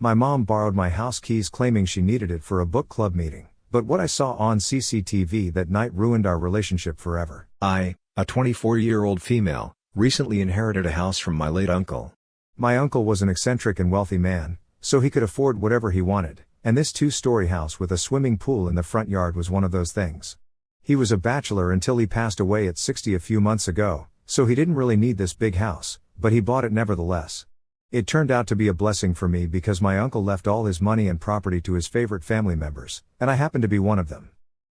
My mom borrowed my house keys claiming she needed it for a book club meeting, but what I saw on CCTV that night ruined our relationship forever. I, a 24-year-old female, recently inherited a house from my late uncle. My uncle was an eccentric and wealthy man, so he could afford whatever he wanted, and this 2-story house with a swimming pool in the front yard was one of those things. He was a bachelor until he passed away at 60 a few months ago, so he didn't really need this big house, but he bought it nevertheless. It turned out to be a blessing for me because my uncle left all his money and property to his favorite family members, and I happened to be one of them.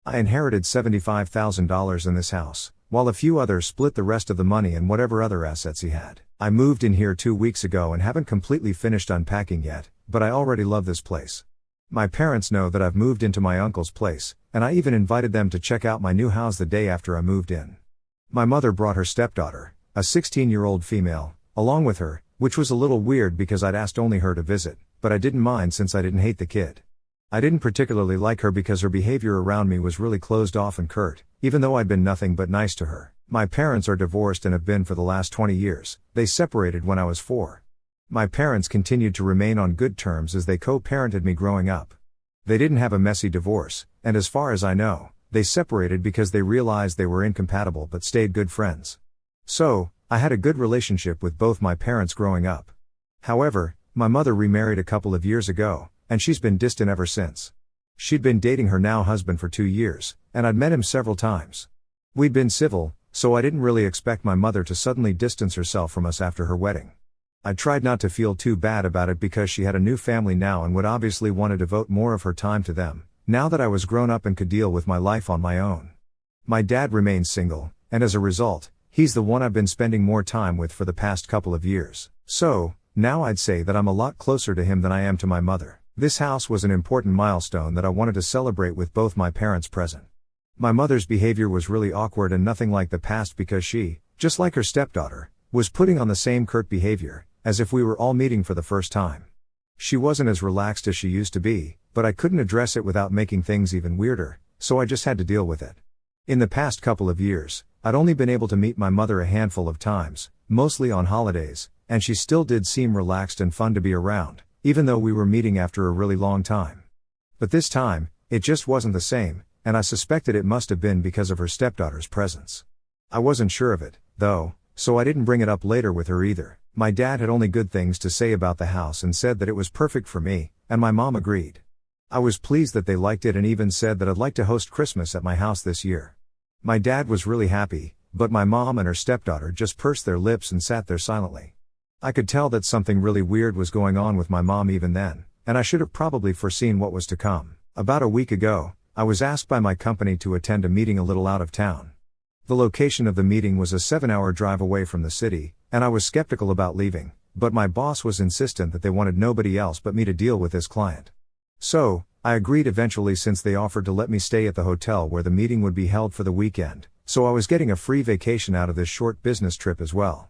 I inherited $75,000 in this house, while a few others split the rest of the money and whatever other assets he had. I moved in here 2 weeks ago and haven't completely finished unpacking yet, but I already love this place. My parents know that I've moved into my uncle's place, and I even invited them to check out my new house the day after I moved in. My mother brought her stepdaughter, a 16-year-old female, along with her, which was a little weird because I'd asked only her to visit, but I didn't mind since I didn't hate the kid. I didn't particularly like her because her behavior around me was really closed off and curt, even though I'd been nothing but nice to her. My parents are divorced and have been for the last 20 years, they separated when I was 4. My parents continued to remain on good terms as they co-parented me growing up. They didn't have a messy divorce, and as far as I know, they separated because they realized they were incompatible but stayed good friends. So, I had a good relationship with both my parents growing up. However, my mother remarried a couple of years ago, and she's been distant ever since. She'd been dating her now husband for 2 years, and I'd met him several times. We'd been civil, so I didn't really expect my mother to suddenly distance herself from us after her wedding. I tried not to feel too bad about it because she had a new family now and would obviously want to devote more of her time to them, now that I was grown up and could deal with my life on my own. My dad remains single, and as a result, he's the one I've been spending more time with for the past couple of years. So, now I'd say that I'm a lot closer to him than I am to my mother. This house was an important milestone that I wanted to celebrate with both my parents present. My mother's behavior was really awkward and nothing like the past because she, just like her stepdaughter, was putting on the same curt behavior, as if we were all meeting for the first time. She wasn't as relaxed as she used to be, but I couldn't address it without making things even weirder, so I just had to deal with it. In the past couple of years, I'd only been able to meet my mother a handful of times, mostly on holidays, and she still did seem relaxed and fun to be around, even though we were meeting after a really long time. But this time, it just wasn't the same, and I suspected it must have been because of her stepdaughter's presence. I wasn't sure of it, though, so I didn't bring it up later with her either. My dad had only good things to say about the house and said that it was perfect for me, and my mom agreed. I was pleased that they liked it and even said that I'd like to host Christmas at my house this year. My dad was really happy, but my mom and her stepdaughter just pursed their lips and sat there silently. I could tell that something really weird was going on with my mom even then, and I should have probably foreseen what was to come. About a week ago, I was asked by my company to attend a meeting a little out of town. The location of the meeting was a 7-hour drive away from the city, and I was skeptical about leaving, but my boss was insistent that they wanted nobody else but me to deal with this client. So, I agreed eventually since they offered to let me stay at the hotel where the meeting would be held for the weekend, so I was getting a free vacation out of this short business trip as well.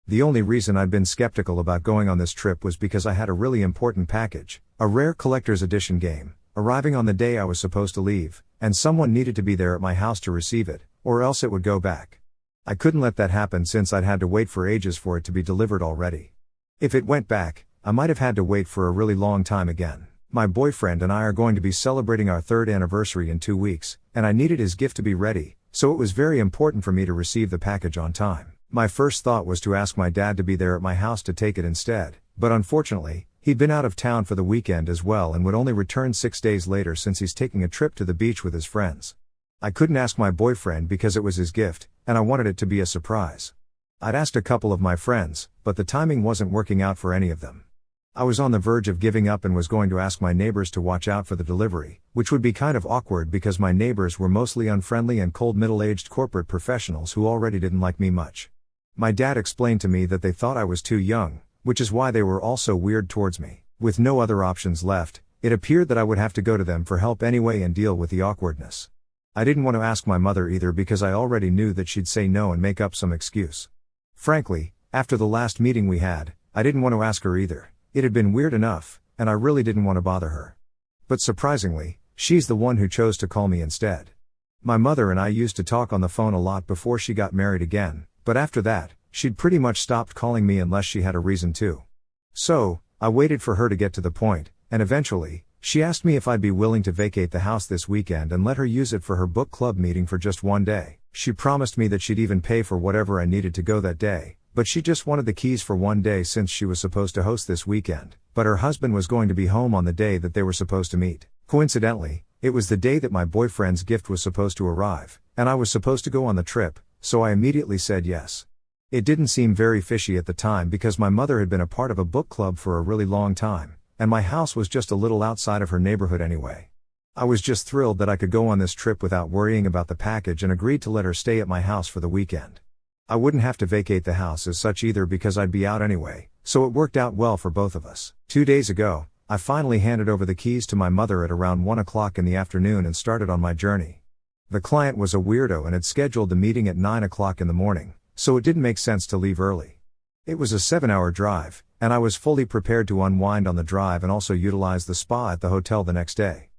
The only reason I'd been skeptical about going on this trip was because I had a really important package, a rare collector's edition game, arriving on the day I was supposed to leave, and someone needed to be there at my house to receive it, or else it would go back. I couldn't let that happen since I'd had to wait for ages for it to be delivered already. If it went back, I might have had to wait for a really long time again. My boyfriend and I are going to be celebrating our 3rd anniversary in 2 weeks, and I needed his gift to be ready, so it was very important for me to receive the package on time. My first thought was to ask my dad to be there at my house to take it instead, but unfortunately, he'd been out of town for the weekend as well and would only return 6 days later since he's taking a trip to the beach with his friends. I couldn't ask my boyfriend because it was his gift, and I wanted it to be a surprise. I'd asked a couple of my friends, but the timing wasn't working out for any of them. I was on the verge of giving up and was going to ask my neighbors to watch out for the delivery, which would be kind of awkward because my neighbors were mostly unfriendly and cold middle-aged corporate professionals who already didn't like me much. My dad explained to me that they thought I was too young, which is why they were all so weird towards me. With no other options left, it appeared that I would have to go to them for help anyway and deal with the awkwardness. I didn't want to ask my mother either because I already knew that she'd say no and make up some excuse. Frankly, after the last meeting we had, I didn't want to ask her either. It had been weird enough, and I really didn't want to bother her. But surprisingly, she's the one who chose to call me instead. My mother and I used to talk on the phone a lot before she got married again, but after that, she'd pretty much stopped calling me unless she had a reason to. So, I waited for her to get to the point, and eventually, she asked me if I'd be willing to vacate the house this weekend and let her use it for her book club meeting for just one day. She promised me that she'd even pay for whatever I needed to go that day, but she just wanted the keys for one day since she was supposed to host this weekend, but her husband was going to be home on the day that they were supposed to meet. Coincidentally, it was the day that my boyfriend's gift was supposed to arrive, and I was supposed to go on the trip, so I immediately said yes. It didn't seem very fishy at the time because my mother had been a part of a book club for a really long time, and my house was just a little outside of her neighborhood anyway. I was just thrilled that I could go on this trip without worrying about the package and agreed to let her stay at my house for the weekend. I wouldn't have to vacate the house as such either because I'd be out anyway, so it worked out well for both of us. 2 days ago, I finally handed over the keys to my mother at around 1 o'clock in the afternoon and started on my journey. The client was a weirdo and had scheduled the meeting at 9 o'clock in the morning, so it didn't make sense to leave early. It was a 7-hour drive, and I was fully prepared to unwind on the drive and also utilize the spa at the hotel the next day.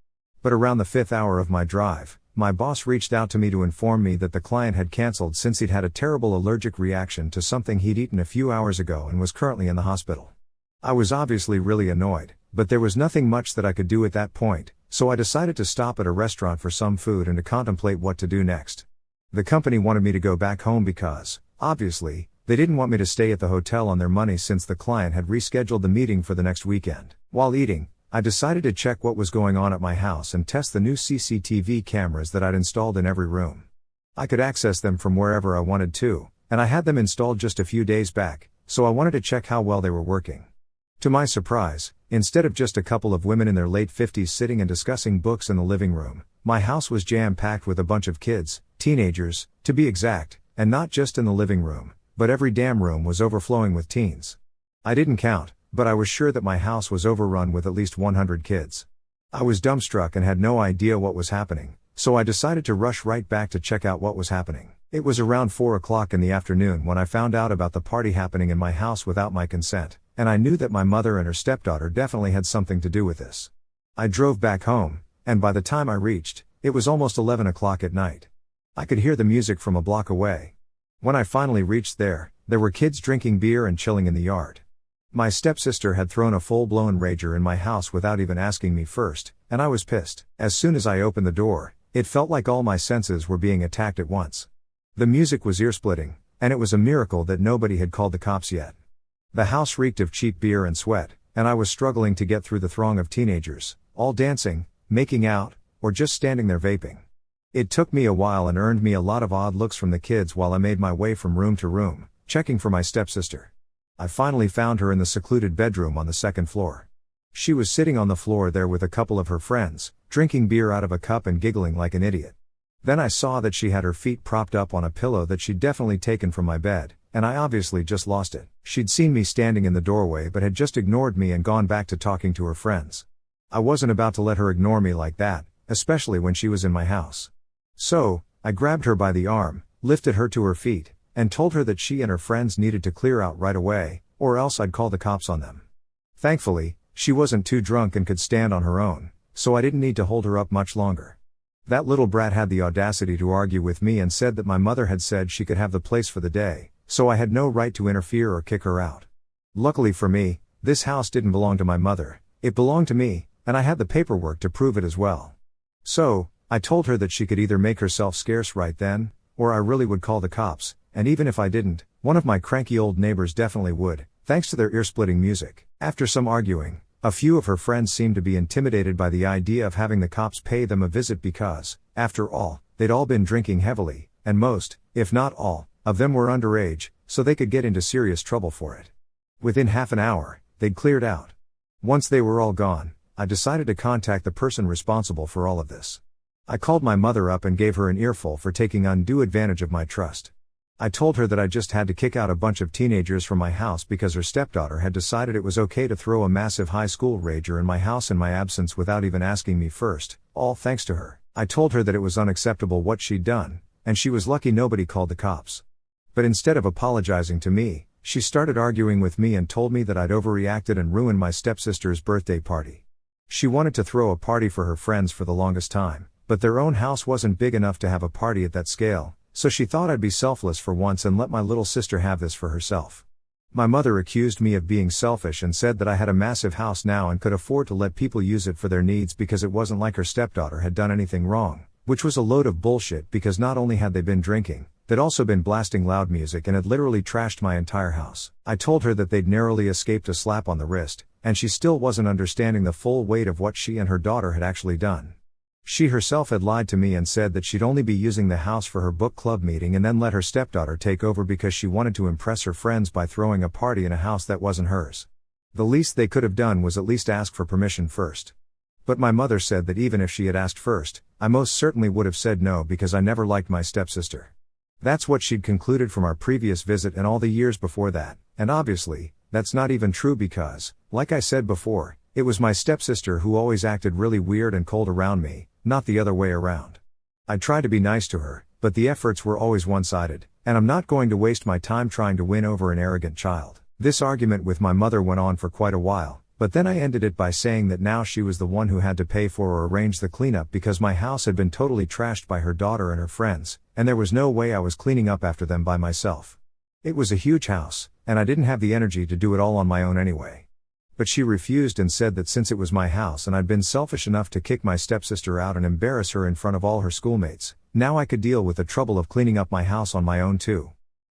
But around the 5th hour of my drive, my boss reached out to me to inform me that the client had canceled since he'd had a terrible allergic reaction to something he'd eaten a few hours ago and was currently in the hospital. I was obviously really annoyed, but there was nothing much that I could do at that point, so I decided to stop at a restaurant for some food and to contemplate what to do next. The company wanted me to go back home because, obviously, they didn't want me to stay at the hotel on their money since the client had rescheduled the meeting for the next weekend. While eating, I decided to check what was going on at my house and test the new CCTV cameras that I'd installed in every room. I could access them from wherever I wanted to, and I had them installed just a few days back, so I wanted to check how well they were working. To my surprise, instead of just a couple of women in their late 50s sitting and discussing books in the living room, my house was jam-packed with a bunch of kids, teenagers, to be exact, and not just in the living room, but every damn room was overflowing with teens. I didn't count, but I was sure that my house was overrun with at least 100 kids. I was dumbstruck and had no idea what was happening, so I decided to rush right back to check out what was happening. It was around 4 o'clock in the afternoon when I found out about the party happening in my house without my consent, and I knew that my mother and her stepdaughter definitely had something to do with this. I drove back home, and by the time I reached, it was almost 11 o'clock at night. I could hear the music from a block away. When I finally reached there were kids drinking beer and chilling in the yard. My stepsister had thrown a full-blown rager in my house without even asking me first, and I was pissed. As soon as I opened the door, it felt like all my senses were being attacked at once. The music was ear-splitting, and it was a miracle that nobody had called the cops yet. The house reeked of cheap beer and sweat, and I was struggling to get through the throng of teenagers, all dancing, making out, or just standing there vaping. It took me a while and earned me a lot of odd looks from the kids while I made my way from room to room, checking for my stepsister. I finally found her in the secluded bedroom on the 2nd floor. She was sitting on the floor there with a couple of her friends, drinking beer out of a cup and giggling like an idiot. Then I saw that she had her feet propped up on a pillow that she'd definitely taken from my bed, and I obviously just lost it. She'd seen me standing in the doorway but had just ignored me and gone back to talking to her friends. I wasn't about to let her ignore me like that, especially when she was in my house. So, I grabbed her by the arm, lifted her to her feet, and told her that she and her friends needed to clear out right away, or else I'd call the cops on them. Thankfully, she wasn't too drunk and could stand on her own, so I didn't need to hold her up much longer. That little brat had the audacity to argue with me and said that my mother had said she could have the place for the day, so I had no right to interfere or kick her out. Luckily for me, this house didn't belong to my mother, it belonged to me, and I had the paperwork to prove it as well. So, I told her that she could either make herself scarce right then, or I really would call the cops, and even if I didn't, one of my cranky old neighbors definitely would, thanks to their ear-splitting music. After some arguing, a few of her friends seemed to be intimidated by the idea of having the cops pay them a visit because, after all, they'd all been drinking heavily, and most, if not all, of them were underage, so they could get into serious trouble for it. Within half an hour, they'd cleared out. Once they were all gone, I decided to contact the person responsible for all of this. I called my mother up and gave her an earful for taking undue advantage of my trust. I told her that I just had to kick out a bunch of teenagers from my house because her stepdaughter had decided it was okay to throw a massive high school rager in my house in my absence without even asking me first, all thanks to her. I told her that it was unacceptable what she'd done, and she was lucky nobody called the cops. But instead of apologizing to me, she started arguing with me and told me that I'd overreacted and ruined my stepsister's birthday party. She wanted to throw a party for her friends for the longest time, but their own house wasn't big enough to have a party at that scale, so she thought I'd be selfless for once and let my little sister have this for herself. My mother accused me of being selfish and said that I had a massive house now and could afford to let people use it for their needs because it wasn't like her stepdaughter had done anything wrong, which was a load of bullshit because not only had they been drinking, they'd also been blasting loud music and had literally trashed my entire house. I told her that they'd narrowly escaped a slap on the wrist, and she still wasn't understanding the full weight of what she and her daughter had actually done. She herself had lied to me and said that she'd only be using the house for her book club meeting and then let her stepdaughter take over because she wanted to impress her friends by throwing a party in a house that wasn't hers. The least they could have done was at least ask for permission first. But my mother said that even if she had asked first, I most certainly would have said no because I never liked my stepsister. That's what she'd concluded from our previous visit and all the years before that, and obviously, that's not even true because, like I said before, it was my stepsister who always acted really weird and cold around me, not the other way around. I tried to be nice to her, but the efforts were always one-sided, and I'm not going to waste my time trying to win over an arrogant child. This argument with my mother went on for quite a while, but then I ended it by saying that now she was the one who had to pay for or arrange the cleanup because my house had been totally trashed by her daughter and her friends, and there was no way I was cleaning up after them by myself. It was a huge house, and I didn't have the energy to do it all on my own anyway. But she refused and said that since it was my house and I'd been selfish enough to kick my stepsister out and embarrass her in front of all her schoolmates, now I could deal with the trouble of cleaning up my house on my own too.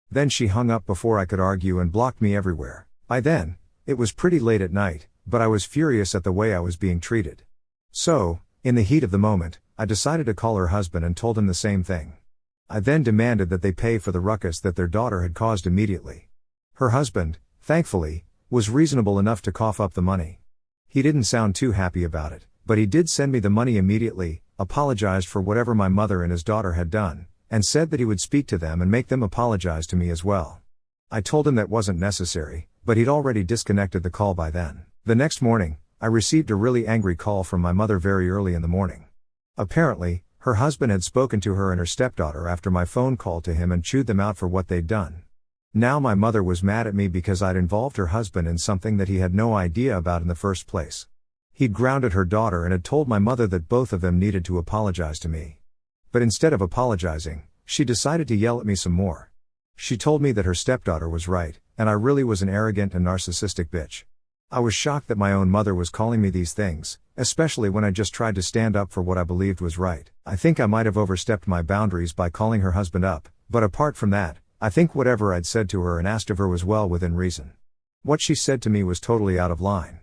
Then she hung up before I could argue and blocked me everywhere. By then, it was pretty late at night, but I was furious at the way I was being treated. So, in the heat of the moment, I decided to call her husband and told him the same thing. I then demanded that they pay for the ruckus that their daughter had caused immediately. Her husband, thankfully, was reasonable enough to cough up the money. He didn't sound too happy about it, but he did send me the money immediately, apologized for whatever my mother and his daughter had done, and said that he would speak to them and make them apologize to me as well. I told him that wasn't necessary, but he'd already disconnected the call by then. The next morning, I received a really angry call from my mother very early in the morning. Apparently, her husband had spoken to her and her stepdaughter after my phone call to him and chewed them out for what they'd done. Now my mother was mad at me because I'd involved her husband in something that he had no idea about in the first place. He'd grounded her daughter and had told my mother that both of them needed to apologize to me. But instead of apologizing, she decided to yell at me some more. She told me that her stepdaughter was right, and I really was an arrogant and narcissistic bitch. I was shocked that my own mother was calling me these things, especially when I just tried to stand up for what I believed was right. I think I might have overstepped my boundaries by calling her husband up, but apart from that, I think whatever I'd said to her and asked of her was well within reason. What she said to me was totally out of line.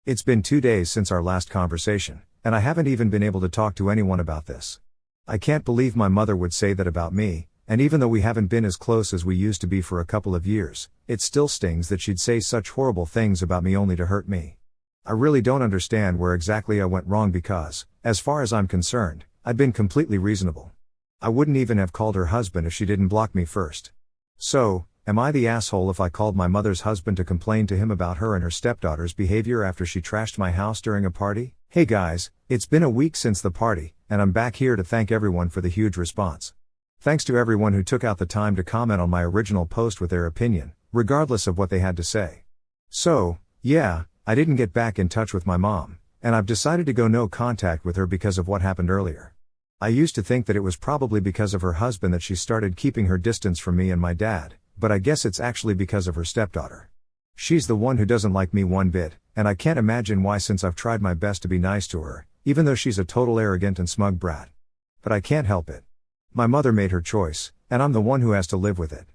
It's been 2 days since our last conversation, and I haven't even been able to talk to anyone about this. I can't believe my mother would say that about me, and even though we haven't been as close as we used to be for a couple of years, it still stings that she'd say such horrible things about me only to hurt me. I really don't understand where exactly I went wrong because, as far as I'm concerned, I'd been completely reasonable. I wouldn't even have called her husband if she didn't block me first. So, am I the asshole if I called my mother's husband to complain to him about her and her stepdaughter's behavior after she trashed my house during a party? Hey guys, it's been a week since the party, and I'm back here to thank everyone for the huge response. Thanks to everyone who took out the time to comment on my original post with their opinion, regardless of what they had to say. So, yeah, I didn't get back in touch with my mom, and I've decided to go no contact with her because of what happened earlier. I used to think that it was probably because of her husband that she started keeping her distance from me and my dad, but I guess it's actually because of her stepdaughter. She's the one who doesn't like me one bit, and I can't imagine why since I've tried my best to be nice to her, even though she's a total arrogant and smug brat. But I can't help it. My mother made her choice, and I'm the one who has to live with it.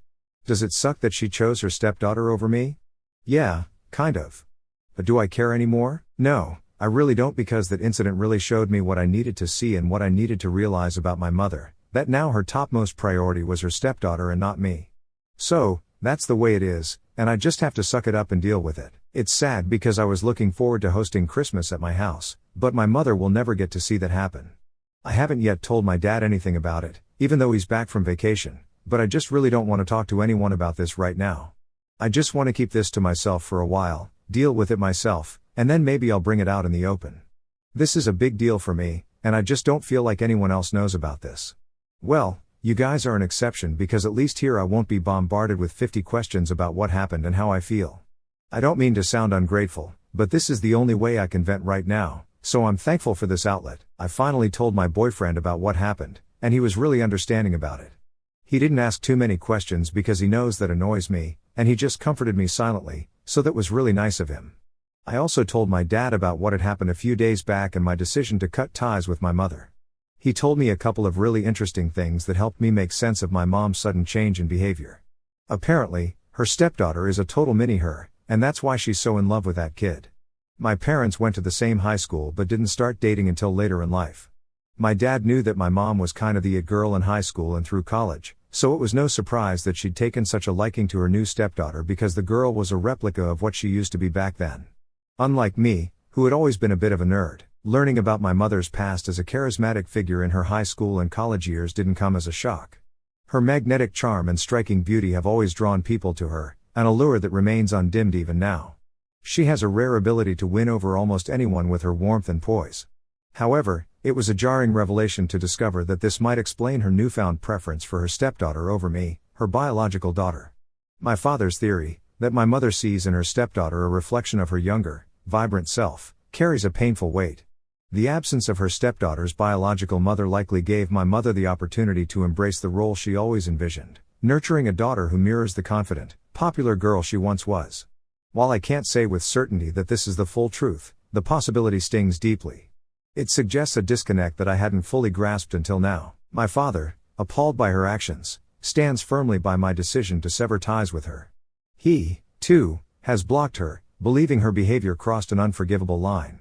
Does it suck that she chose her stepdaughter over me? Yeah, kind of. But do I care anymore? No. I really don't because that incident really showed me what I needed to see and what I needed to realize about my mother, that now her topmost priority was her stepdaughter and not me. So, that's the way it is, and I just have to suck it up and deal with it. It's sad because I was looking forward to hosting Christmas at my house, but my mother will never get to see that happen. I haven't yet told my dad anything about it, even though he's back from vacation, but I just really don't want to talk to anyone about this right now. I just want to keep this to myself for a while, deal with it myself, and then maybe I'll bring it out in the open. This is a big deal for me, and I just don't feel like anyone else knows about this. Well, you guys are an exception because at least here I won't be bombarded with 50 questions about what happened and how I feel. I don't mean to sound ungrateful, but this is the only way I can vent right now, so I'm thankful for this outlet. I finally told my boyfriend about what happened, and he was really understanding about it. He didn't ask too many questions because he knows that annoys me, and he just comforted me silently, so that was really nice of him. I also told my dad about what had happened a few days back and my decision to cut ties with my mother. He told me a couple of really interesting things that helped me make sense of my mom's sudden change in behavior. Apparently, her stepdaughter is a total mini-her, and that's why she's so in love with that kid. My parents went to the same high school but didn't start dating until later in life. My dad knew that my mom was kind of the it girl in high school and through college, so it was no surprise that she'd taken such a liking to her new stepdaughter because the girl was a replica of what she used to be back then. Unlike me, who had always been a bit of a nerd, learning about my mother's past as a charismatic figure in her high school and college years didn't come as a shock. Her magnetic charm and striking beauty have always drawn people to her, an allure that remains undimmed even now. She has a rare ability to win over almost anyone with her warmth and poise. However, it was a jarring revelation to discover that this might explain her newfound preference for her stepdaughter over me, her biological daughter. My father's theory, that my mother sees in her stepdaughter a reflection of her younger, vibrant self, carries a painful weight. The absence of her stepdaughter's biological mother likely gave my mother the opportunity to embrace the role she always envisioned, nurturing a daughter who mirrors the confident, popular girl she once was. While I can't say with certainty that this is the full truth, the possibility stings deeply. It suggests a disconnect that I hadn't fully grasped until now. My father, appalled by her actions, stands firmly by my decision to sever ties with her. He, too, has blocked her, believing her behavior crossed an unforgivable line.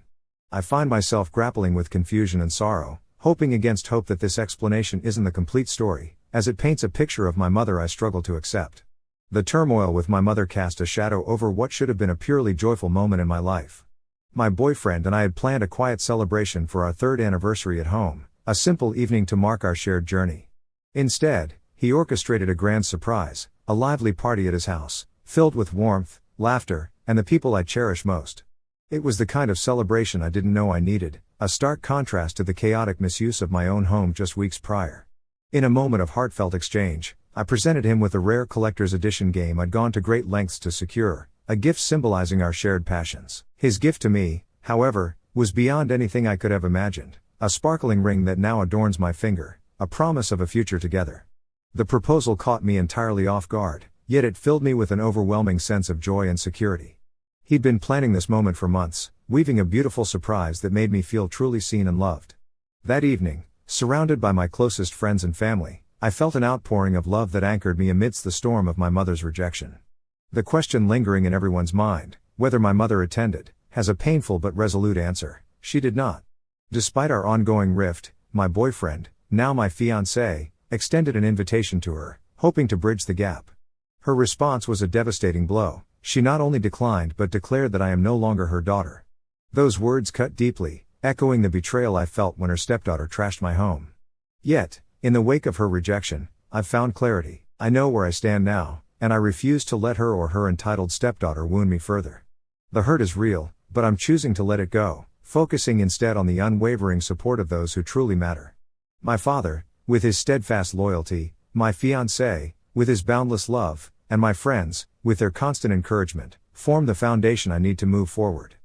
I find myself grappling with confusion and sorrow, hoping against hope that this explanation isn't the complete story, as it paints a picture of my mother I struggle to accept. The turmoil with my mother cast a shadow over what should have been a purely joyful moment in my life. My boyfriend and I had planned a quiet celebration for our 3rd anniversary at home, a simple evening to mark our shared journey. Instead, he orchestrated a grand surprise, a lively party at his house, filled with warmth, laughter, and the people I cherish most. It was the kind of celebration I didn't know I needed, a stark contrast to the chaotic misuse of my own home just weeks prior. In a moment of heartfelt exchange, I presented him with a rare collector's edition game I'd gone to great lengths to secure, a gift symbolizing our shared passions. His gift to me, however, was beyond anything I could have imagined, a sparkling ring that now adorns my finger, a promise of a future together. The proposal caught me entirely off guard, yet it filled me with an overwhelming sense of joy and security. He'd been planning this moment for months, weaving a beautiful surprise that made me feel truly seen and loved. That evening, surrounded by my closest friends and family, I felt an outpouring of love that anchored me amidst the storm of my mother's rejection. The question lingering in everyone's mind, whether my mother attended, has a painful but resolute answer: she did not. Despite our ongoing rift, my boyfriend, now my fiancé, extended an invitation to her, hoping to bridge the gap. Her response was a devastating blow. She not only declined but declared that I am no longer her daughter. Those words cut deeply, echoing the betrayal I felt when her stepdaughter trashed my home. Yet, in the wake of her rejection, I've found clarity. I know where I stand now, and I refuse to let her or her entitled stepdaughter wound me further. The hurt is real, but I'm choosing to let it go, focusing instead on the unwavering support of those who truly matter. My father, with his steadfast loyalty, my fiancé, with his boundless love, and my friends, with their constant encouragement, form the foundation I need to move forward.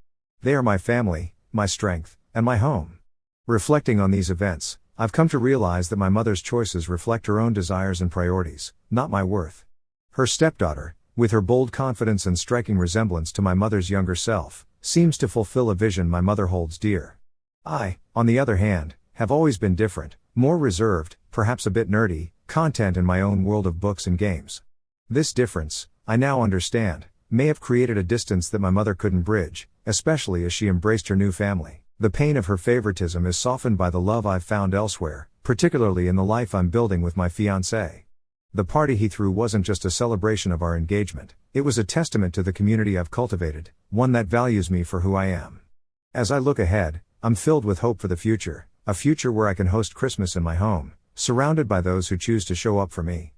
They are my family, my strength, and my home. Reflecting on these events, I've come to realize that my mother's choices reflect her own desires and priorities, not my worth. Her stepdaughter, with her bold confidence and striking resemblance to my mother's younger self, seems to fulfill a vision my mother holds dear. I, on the other hand, have always been different, more reserved, perhaps a bit nerdy, content in my own world of books and games. This difference, I now understand, may have created a distance that my mother couldn't bridge, especially as she embraced her new family. The pain of her favoritism is softened by the love I've found elsewhere, particularly in the life I'm building with my fiancé. The party he threw wasn't just a celebration of our engagement, it was a testament to the community I've cultivated, one that values me for who I am. As I look ahead, I'm filled with hope for the future, a future where I can host Christmas in my home, surrounded by those who choose to show up for me.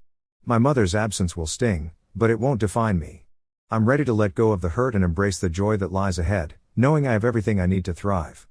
My mother's absence will sting, but it won't define me. I'm ready to let go of the hurt and embrace the joy that lies ahead, knowing I have everything I need to thrive.